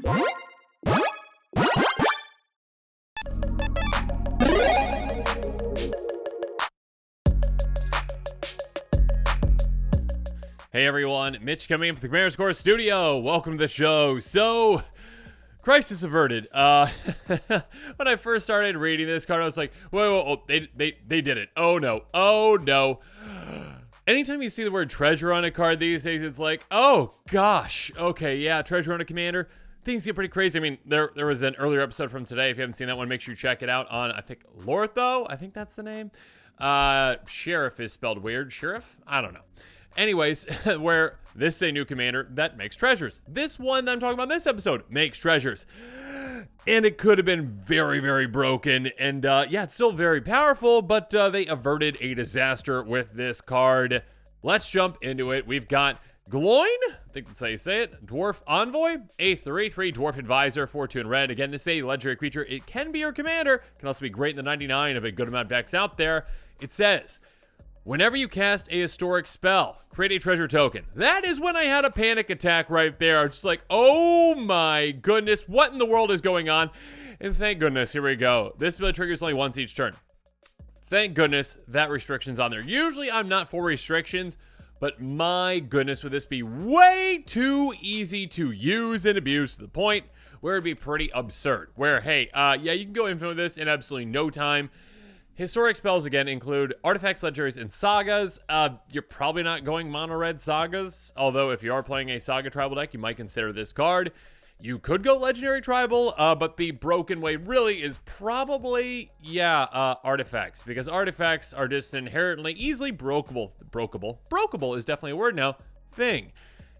Hey everyone, Mitch coming in from the Commander Score Studio. Welcome to the show. So, crisis averted. When I first started reading this card, I was like, whoa, they did it. Oh no. Anytime you see the word treasure on a card these days, it's like, oh gosh, okay, yeah, treasure on a commander. Things get pretty crazy. I mean, there was an earlier episode from today. If you haven't seen that one, make sure you check it out on, I think, Lortho. I think that's the name. Sheriff is spelled weird. Sheriff? I don't know. Anyways, where this is a new commander that makes treasures. This one that I'm talking about in this episode makes treasures. And it could have been very, very broken. And yeah, it's still very powerful, but they averted a disaster with this card. Let's jump into it. We've got Gloin, I think that's how you say it, Dwarf Envoy, a 3/3 Dwarf Advisor, 4/2 in red. Again, this is a legendary creature. It can be your commander. Can also be great in the 99 of a good amount of decks out there. It says, whenever you cast a historic spell, create a treasure token. That is when I had a panic attack right there. I was just like, oh my goodness, what in the world is going on? And thank goodness, here we go. This ability triggers only once each turn. Thank goodness that restriction's on there. Usually I'm not for restrictions, but my goodness, would this be way too easy to use and abuse to the point where it'd be pretty absurd. Where, hey, yeah, you can go infinite with this in absolutely no time. Historic spells, again, include artifacts, legendaries, and sagas. You're probably not going mono-red sagas, although if you are playing a saga tribal deck, you might consider this card. You could go legendary tribal, but the broken way really is probably, yeah, artifacts, because artifacts are just inherently easily brokeable is definitely a word now, thing.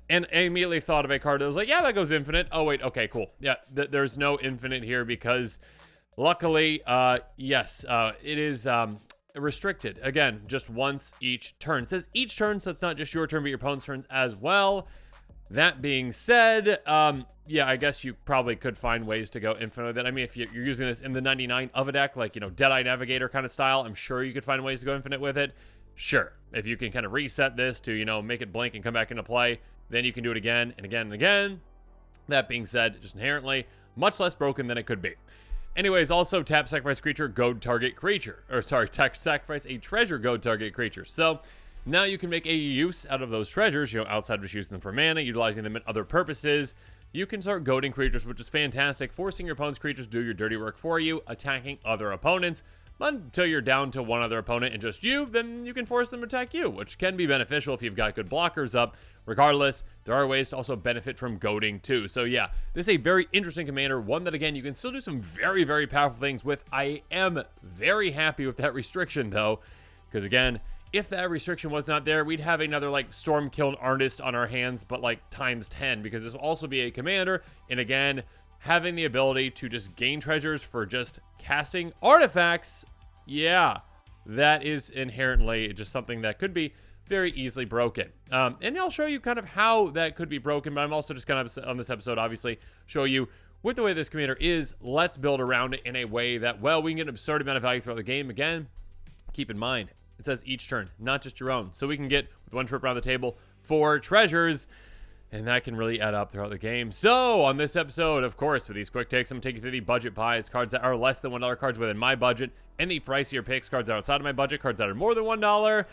And I immediately thought of a card that was like, yeah, that goes infinite. Oh, wait, okay, cool. Yeah, there's no infinite here because luckily, yes, it is restricted. Again, just once each turn. It says each turn, so it's not just your turn, but your opponent's turns as well. That being said, yeah, I guess you probably could find ways to go infinite with it. I mean, if you're using this in the 99 of a deck, like, you know, Deadeye Navigator kind of style, I'm sure you could find ways to go infinite with it. Sure. If you can kind of reset this to, you know, make it blink and come back into play, then you can do it again and again and again. That being said, just inherently much less broken than it could be. Anyways, also tap sacrifice creature, goad target creature. Or sorry, sacrifice a treasure, goad target creature. So now you can make a use out of those treasures, you know, outside of just using them for mana, utilizing them in other purposes. You can start goading creatures, which is fantastic, forcing your opponent's creatures to do your dirty work for you, attacking other opponents. But until you're down to one other opponent and just you, then you can force them to attack you, which can be beneficial if you've got good blockers up. Regardless, there are ways to also benefit from goading too. So yeah, this is a very interesting commander, one that, again, you can still do some very, very powerful things with. I am very happy with that restriction though, because again, if that restriction was not there, we'd have another like Stormkiln Artist on our hands, but like times 10, because this will also be a commander. And again, having the ability to just gain treasures for just casting artifacts, yeah, that is inherently just something that could be very easily broken. And I'll show you kind of how that could be broken, but I'm also just kind of on this episode, obviously, show you with the way this commander is, let's build around it in a way that, well, we can get an absurd amount of value throughout the game. Again, keep in mind, it says each turn, not just your own. So we can get, with one trip around the table, 4 treasures, and that can really add up throughout the game. So on this episode, of course, with these quick takes, I'm going to take you through the budget buys, cards that are less than $1, cards within my budget, and the pricier picks, cards outside of my budget, cards that are more than $1.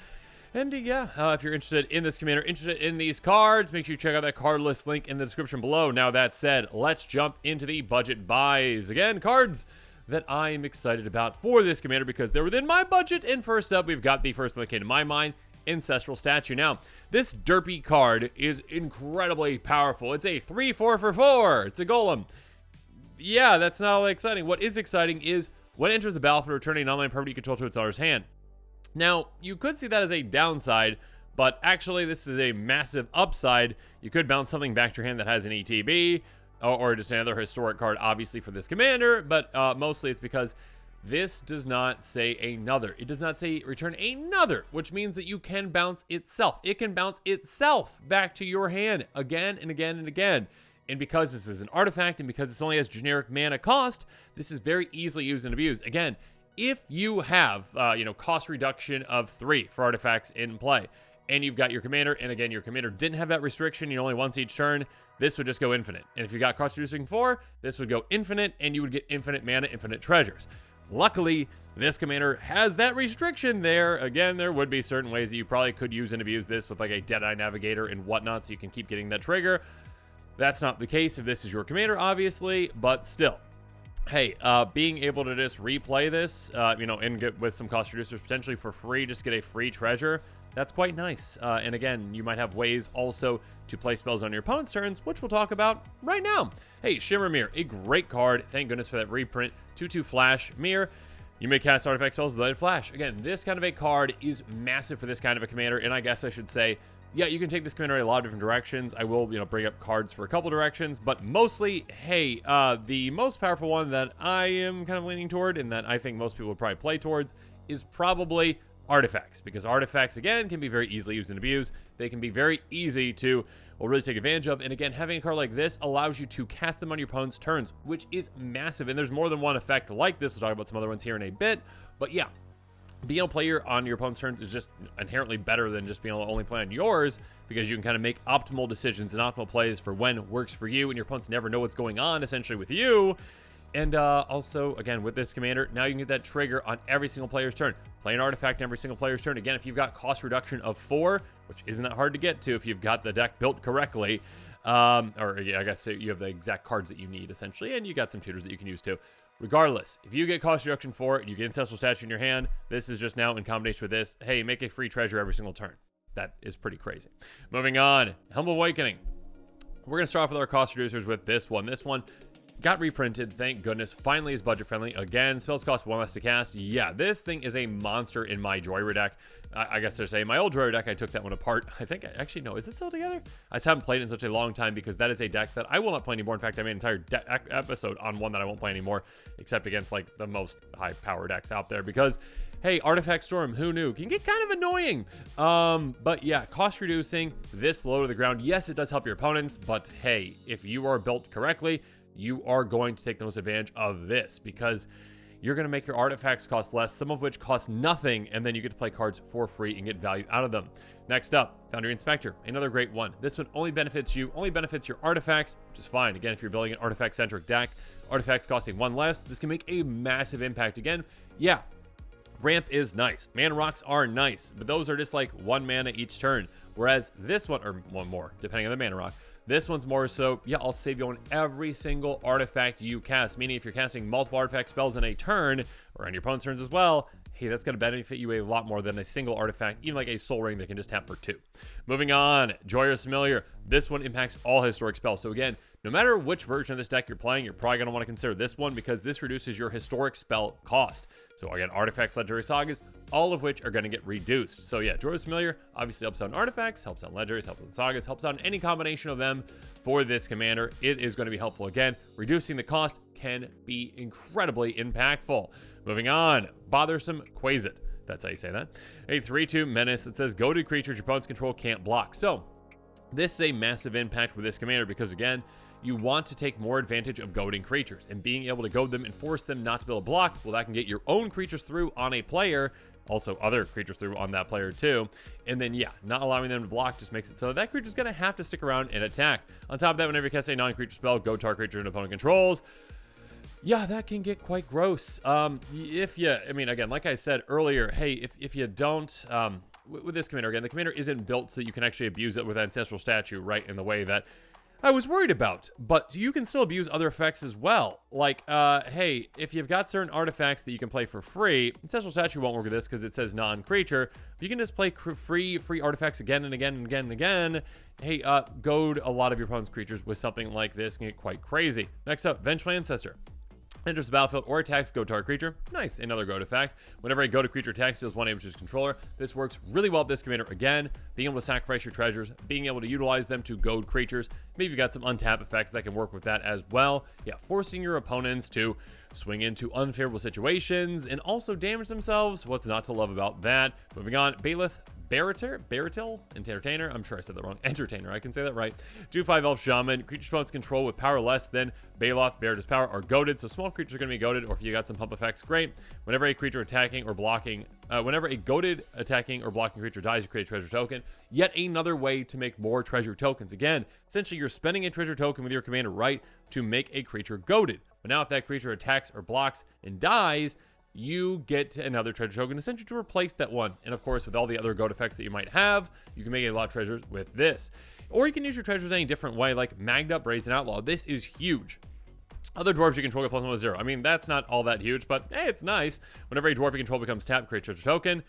And yeah, if you're interested in this commander, interested in these cards, make sure you check out that card list link in the description below. Now that said, let's jump into the budget buys. Again, cards that I am excited about for this commander because they're within my budget. And first up, we've got the first one that came to my mind, Ancestral Statue. Now, this derpy card is incredibly powerful. It's a 3/4 for 4. It's a golem. Yeah, that's not all that exciting. What is exciting is when it enters the battlefield, returning an online permanent you control to its owner's hand. Now, you could see that as a downside, but actually this is a massive upside. You could bounce something back to your hand that has an ETB, or just another historic card, obviously, for this commander, but mostly it's because this does not say another. It does not say return another, which means that you can bounce itself. It can bounce itself back to your hand again and again and again. And because this is an artifact and because this only has generic mana cost, this is very easily used and abused. Again, if you have, cost reduction of 3 for artifacts in play, and you've got your commander, and again, your commander didn't have that restriction, you're only once each turn, this would just go infinite. And if you got cost reducing 4, this would go infinite, and you would get infinite mana, infinite treasures. Luckily, this commander has that restriction there. Again, there would be certain ways that you probably could use and abuse this with like a Deadeye Navigator and whatnot, so you can keep getting that trigger. That's not the case if this is your commander, obviously, but still. Hey, being able to just replay this, and get with some cost reducers potentially for free, just get a free treasure, that's quite nice. And again, you might have ways also to play spells on your opponent's turns, which we'll talk about right now. Hey, Shimmer Mirror, a great card. Thank goodness for that reprint. 2/2 flash mirror. You may cast artifact spells with Light Flash. Again, this kind of a card is massive for this kind of a commander, and I guess I should say, yeah, you can take this commander in a lot of different directions. I will, bring up cards for a couple directions, but mostly, hey, the most powerful one that I am kind of leaning toward, and that I think most people would probably play towards, is probably artifacts, because artifacts, again, can be very easily used and abused. They can be very easy to really take advantage of, and again, having a card like this allows you to cast them on your opponent's turns, which is massive, and there's more than one effect like this. We'll talk about some other ones here in a bit, but yeah, being able to play on your opponent's turns is just inherently better than just being able to only play on yours, because you can kind of make optimal decisions and optimal plays for when works for you, and your opponents never know what's going on, essentially, with you. And also, again, with this commander, now you can get that trigger on every single player's turn. Play an artifact on every single player's turn. Again, if you've got cost reduction of 4, which isn't that hard to get to if you've got the deck built correctly, I guess you have the exact cards that you need, essentially, and you got some tutors that you can use too. Regardless, if you get cost reduction 4 and you get Ancestral Statue in your hand, this is just now in combination with this. Hey, make a free treasure every single turn. That is pretty crazy. Moving on, Helm of Awakening. We're going to start off with our cost reducers with this one. This one got reprinted, thank goodness. Finally is budget friendly. Again, spells cost 1 less to cast. Yeah, this thing is a monster in my Joyride deck. I guess to say, my old Joyride deck, I took that one apart. I think, actually, no, is it still together? I just haven't played it in such a long time, because that is a deck that I will not play anymore. In fact, I made an entire episode on one that I won't play anymore, except against like the most high power decks out there, because hey, Artifact Storm, who knew, can get kind of annoying. But yeah, cost reducing this low to the ground. Yes, it does help your opponents, but hey, if you are built correctly, you are going to take the most advantage of this, because you're going to make your artifacts cost less, some of which cost nothing, and then you get to play cards for free and get value out of them. Next up, Foundry Inspector, another great one. This one only benefits you, only benefits your artifacts, which is fine. Again, if you're building an artifact-centric deck, artifacts costing 1 less, this can make a massive impact. Again, yeah, ramp is nice. Mana rocks are nice, but those are just like 1 mana each turn, whereas this one, or 1 more, depending on the mana rock, this one's more so, yeah, I'll save you on every single artifact you cast, meaning if you're casting multiple artifact spells in a turn, or on your opponent's turns as well, hey, that's going to benefit you a lot more than a single artifact, even like a Soul Ring that can just tap for 2. Moving on, Joyous Familiar. This one impacts all historic spells. So again, no matter which version of this deck you're playing, you're probably going to want to consider this one, because this reduces your historic spell cost. So again, artifacts, legendary sagas, all of which are going to get reduced. So yeah, Joyous Familiar obviously helps out in artifacts, helps out in legendaries, helps out in sagas, helps out in any combination of them for this commander. It is going to be helpful. Again, reducing the cost can be incredibly impactful. Moving on, Bothersome Quasit. That's how you say that. A 3/2 menace that says goaded creatures your opponent's control can't block. So this is a massive impact with this commander, because again, you want to take more advantage of goading creatures, and being able to goad them and force them not to be able to block, well, that can get your own creatures through on a player, also other creatures through on that player too, and then yeah, not allowing them to block just makes it so that creature's going to have to stick around and attack. On top of that, whenever you cast a non-creature spell, goad target creature an opponent controls, yeah, that can get quite gross. If you, again, like I said earlier, hey, if you don't, with this commander, again, the commander isn't built so you can actually abuse it with Ancestral Statue, right, in the way that I was worried about, but you can still abuse other effects as well. Like, hey, if you've got certain artifacts that you can play for free, Ancestral Statue won't work with this because it says non-creature. You can just play free artifacts again and again and again and again. Hey, goad a lot of your opponent's creatures with something like this can get quite crazy. Next up, Vengeful Ancestor. Enters the battlefield or attacks goad target creature. Nice, another goad effect. Whenever a goaded creature attacks, deals 1 damage to its controller. This works really well with this commander. Again, being able to sacrifice your treasures, being able to utilize them to goad creatures. Maybe you've got some untap effects that can work with that as well. Yeah, forcing your opponents to swing into unfavorable situations and also damage themselves. What's not to love about that? Moving on, Bailiff Baratil, Entertainer. I'm sure I said that wrong. Entertainer, I can say that right. 2/5 Elf Shaman. Creature opponents control with power less than Baloth, Baratil's power are goaded. So small creatures are going to be goaded, or if you got some pump effects, great. Whenever a creature attacking or blocking, whenever a goaded attacking or blocking creature dies, you create a treasure token. Yet another way to make more treasure tokens. Again, essentially you're spending a treasure token with your commander right to make a creature goaded. But now if that creature attacks or blocks and dies, you get another treasure token essentially to replace that one. And of course, with all the other goat effects that you might have, you can make a lot of treasures with this. Or you can use your treasures in a different way, like Magged Up Brazen Outlaw. This is huge. Other dwarves you control get +1/+0. I mean, that's not all that huge, but hey, it's nice. Whenever a dwarf you control becomes tapped, create treasure token.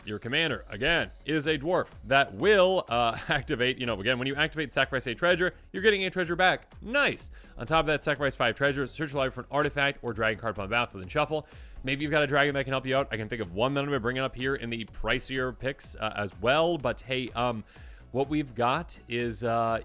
Your commander, again, is a dwarf that will activate, again, when you activate sacrifice a treasure, you're getting a treasure back. Nice. On top of that, sacrifice 5 treasures, search your library for an artifact or dragon card from the battlefield and shuffle. Maybe you've got a dragon that can help you out. I can think of one that I'm going to bring it up here in the pricier picks as well. But hey, what we've got is, the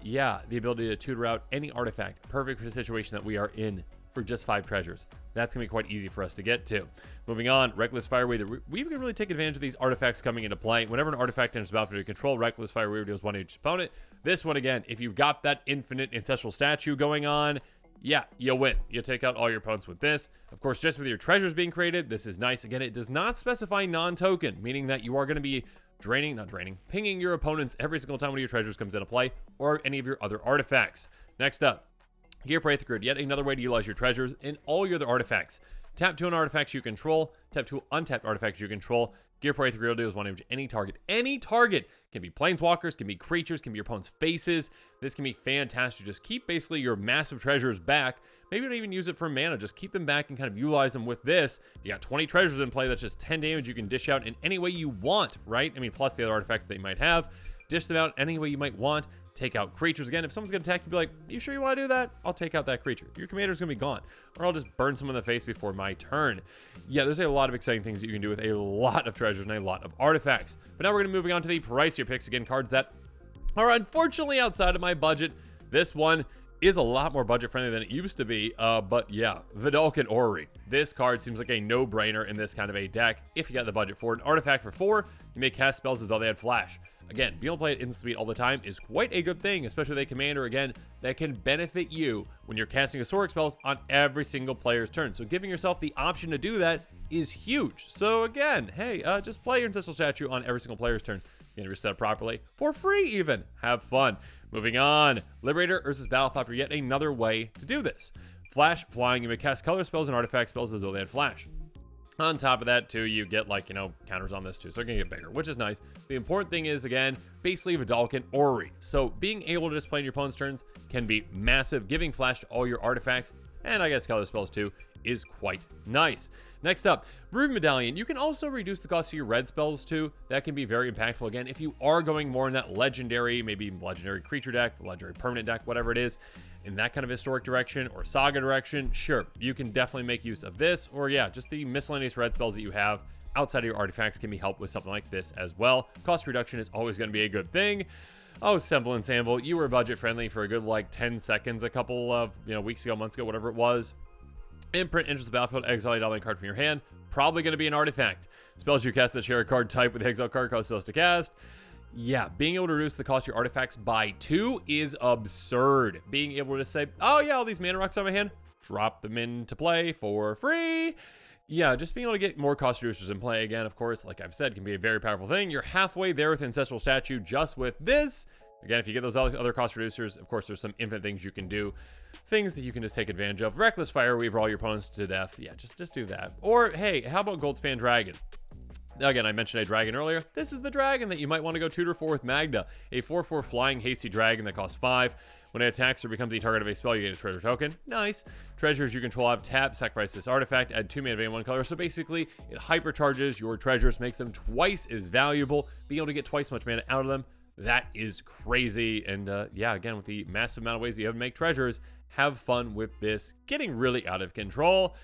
ability to tutor out any artifact. Perfect for the situation that we are in for just 5 treasures. That's going to be quite easy for us to get to. Moving on, Reckless Fire Weaver. We can really take advantage of these artifacts coming into play. Whenever an artifact enters the battlefield to control, Reckless Fire Weaver deals 1 to each opponent. This one, again, if you've got that infinite ancestral statue going on, yeah, you'll win. You'll take out all your opponents with this. Of course, just with your treasures being created, this is nice. Again, it does not specify non-token, meaning that you are going to be pinging your opponents every single time one of your treasures comes into play, or any of your other artifacts. Next up, Gear Praethra, yet another way to utilize your treasures in all your other artifacts. Tap 2 on artifacts you control, tap 2 untapped artifacts you control. Gear Praethra deals 1 damage to any target. Any target! Can be planeswalkers, can be creatures, can be your opponent's faces. This can be fantastic. Just keep basically your massive treasures back. Maybe don't even use it for mana. Just keep them back and kind of utilize them with this. You got 20 treasures in play. That's just 10 damage you can dish out in any way you want, right? I mean, plus the other artifacts that you might have. Dish them out any way you might want. Take out creatures. Again, if someone's going to attack you, be like, you sure you want to do that? I'll take out that creature. Your commander's going to be gone. Or I'll just burn someone in the face before my turn. Yeah, there's a lot of exciting things that you can do with a lot of treasures and a lot of artifacts. But now we're going to move on to the pricier picks. Again, cards that are unfortunately outside of my budget. This one is a lot more budget friendly than it used to be. But yeah, Vedalken Orrery. This card seems like a no-brainer in this kind of a deck. If you got the budget for it. An artifact for 4, you may cast spells as though they had flash. Again, being able to play it instant speed all the time is quite a good thing, especially with a commander, again, that can benefit you when you're casting Historic spells on every single player's turn. So giving yourself the option to do that is huge. So again, hey, just play your Ancestral Statue on every single player's turn. You're going to set up properly, for free even. Have fun. Moving on, Liberator versus Battlethopter, yet another way to do this. Flash, flying, you may cast color spells and artifact spells as though they had flash. On top of that, too, you get, counters on this, too. So it's going to get bigger, which is nice. The important thing is, again, basically Vedalken Orrery. So being able to just play in your opponent's turns can be massive. Giving flash to all your artifacts, and I guess color spells, too, is quite nice. Next up, Ruby Medallion. You can also reduce the cost of your red spells, too. That can be very impactful. Again, if you are going more in that legendary, maybe legendary creature deck, legendary permanent deck, whatever it is, in that kind of historic direction or saga direction, sure, you can definitely make use of this, or yeah, just the miscellaneous red spells that you have outside of your artifacts can be helped with something like this as well. Cost reduction is always going to be a good thing. Oh, Semblance Anvil, you were budget friendly for a good 10 seconds a couple of weeks ago, months ago, whatever it was. Imprint enters the battlefield, exile a dominant card from your hand. Probably going to be an artifact. Spells you cast that share a card type with the exile card cost us to cast. Yeah, being able to reduce the cost of your artifacts by 2 is absurd. Being able to say, oh yeah, all these mana rocks on my hand, drop them into play for free. Yeah, just being able to get more cost reducers in play, again, of course, like I've said, can be a very powerful thing. You're halfway there with Ancestral Statue just with this. Again, if you get those other cost reducers, of course, there's some infinite things you can do. Things that you can just take advantage of. Reckless Fire Weaver all your opponents to death. Yeah, just do that. Or, hey, how about Goldspan Dragon? Again, I mentioned a dragon earlier. This is the dragon that you might want to go tutor for with Magda. A 4/4 flying hasty dragon that costs 5. When it attacks or becomes the target of a spell, you get a treasure token. Nice. Treasures you control have tap, sacrifice this artifact, add 2 mana of any one color. So basically, it hypercharges your treasures, makes them twice as valuable. Being able to get twice as much mana out of them, that is crazy. And yeah, again, with the massive amount of ways that you have to make treasures, have fun with this. Getting really out of control.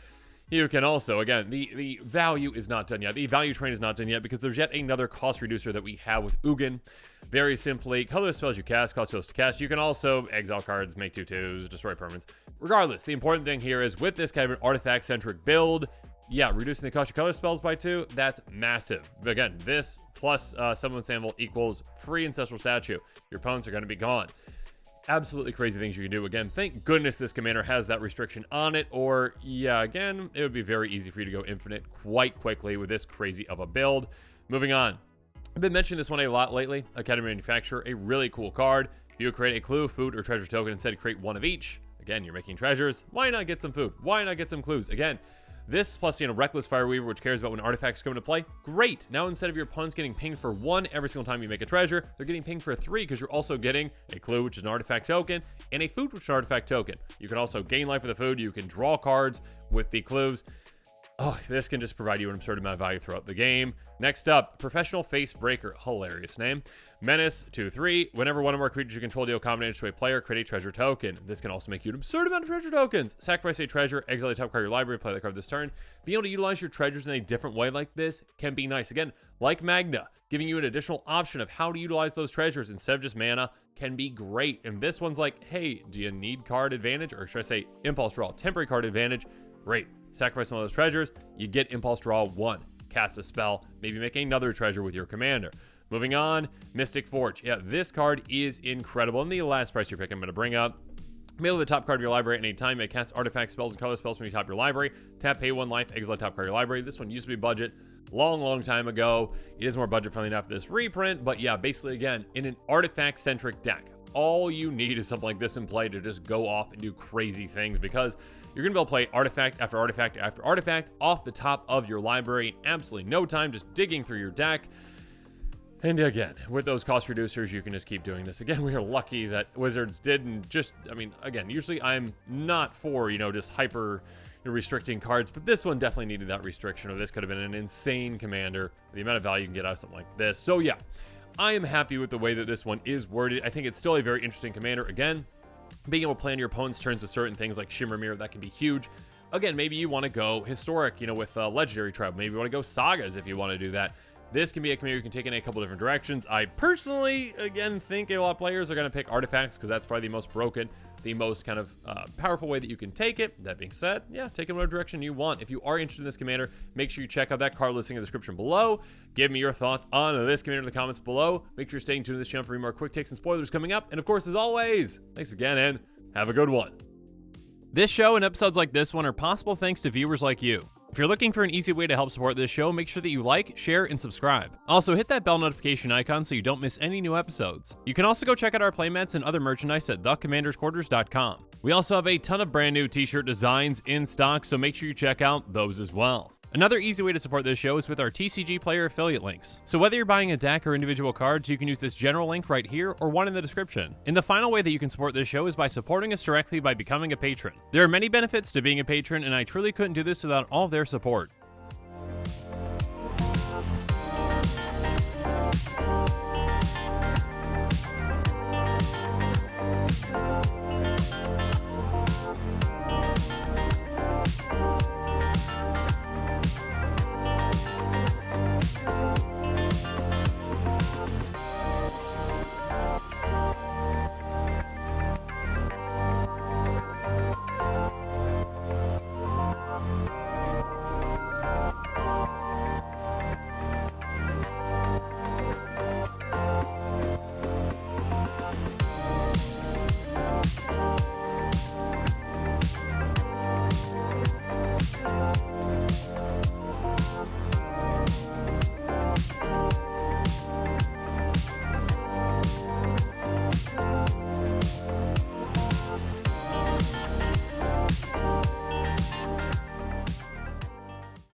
You can also, again, the value is not done yet. The value train is not done yet because there's yet another cost reducer that we have with Ugin. Very simply, colorless spells you cast, cost spells to cast. You can also exile cards, make 2/2s, destroy permanents. Regardless, the important thing here is with this kind of an artifact-centric build, yeah, reducing the cost of color spells by 2, that's massive. Again, this plus Someone's Anvil equals free Ancestral Statue. Your opponents are going to be gone. Absolutely crazy things you can do. Again, thank goodness this commander has that restriction on it, or yeah, again, it would be very easy for you to go infinite quite quickly with this crazy of a build. Moving on. I've been mentioning this one a lot lately. Academy Manufacturer, a really cool card. If you create a clue, food, or treasure token, instead create one of each. Again, you're making treasures. Why not get some food? Why not get some clues? Again, this plus, Reckless Fireweaver, which cares about when artifacts come into play. Great. Now, instead of your opponents getting pinged for 1 every single time you make a treasure, they're getting pinged for 3 because you're also getting a clue, which is an artifact token, and a food, which is an artifact token. You can also gain life with the food. You can draw cards with the clues. Oh, this can just provide you an absurd amount of value throughout the game. Next up, Professional Face Breaker. Hilarious name. Menace, 2/3. Whenever one or more creatures you control deal combination to a player, create a treasure token. This can also make you an absurd amount of treasure tokens. Sacrifice a treasure, exile a top card of your library, play that card this turn. Being able to utilize your treasures in a different way like this can be nice. Again, like Magna, giving you an additional option of how to utilize those treasures instead of just mana can be great. And this one's like, hey, do you need card advantage? Or should I say impulse draw, temporary card advantage? Great. Sacrifice one of those treasures, you get impulse draw 1. Cast a spell, maybe make another treasure with your commander. Moving on, Mystic Forge. Yeah, this card is incredible. And the last price your pick I'm going to bring up. Mail the top card of your library at any time. May cast artifact spells and color spells from your top of your library. Tap, pay 1 life, exile top card of your library. This one used to be budget long time ago. It is more budget friendly now for this reprint. But yeah, basically, again, in an artifact-centric deck, all you need is something like this in play to just go off and do crazy things, because you're going to be able to play artifact after artifact after artifact off the top of your library in absolutely no time, just digging through your deck. And again, with those cost reducers, you can just keep doing this. Again, we are lucky that Wizards didn't just, I mean, again, usually I'm not for, just hyper restricting cards, but this one definitely needed that restriction, or this could have been an insane commander. The amount of value you can get out of something like this. So yeah, I am happy with the way that this one is worded. I think it's still a very interesting commander. Again, being able to plan your opponent's turns with certain things like Shimmer Mirror, that can be huge. Again, maybe you want to go historic, with Legendary Tribe. Maybe you want to go Sagas if you want to do that. This can be a commander you can take in a couple different directions. I personally, again, think a lot of players are going to pick artifacts because that's probably the most broken, the most kind of powerful way that you can take it. That being said, yeah, take it in whatever direction you want. If you are interested in this commander, make sure you check out that card listing in the description below. Give me your thoughts on this commander in the comments below. Make sure you're staying tuned to this channel for more quick takes and spoilers coming up. And of course, as always, thanks again and have a good one. This show and episodes like this one are possible thanks to viewers like you. If you're looking for an easy way to help support this show, make sure that you like, share, and subscribe. Also, hit that bell notification icon so you don't miss any new episodes. You can also go check out our playmats and other merchandise at thecommandersquarters.com. We also have a ton of brand new t-shirt designs in stock, so make sure you check out those as well. Another easy way to support this show is with our TCG Player affiliate links. So whether you're buying a deck or individual cards, you can use this general link right here or one in the description. And the final way that you can support this show is by supporting us directly by becoming a patron. There are many benefits to being a patron, and I truly couldn't do this without all of their support.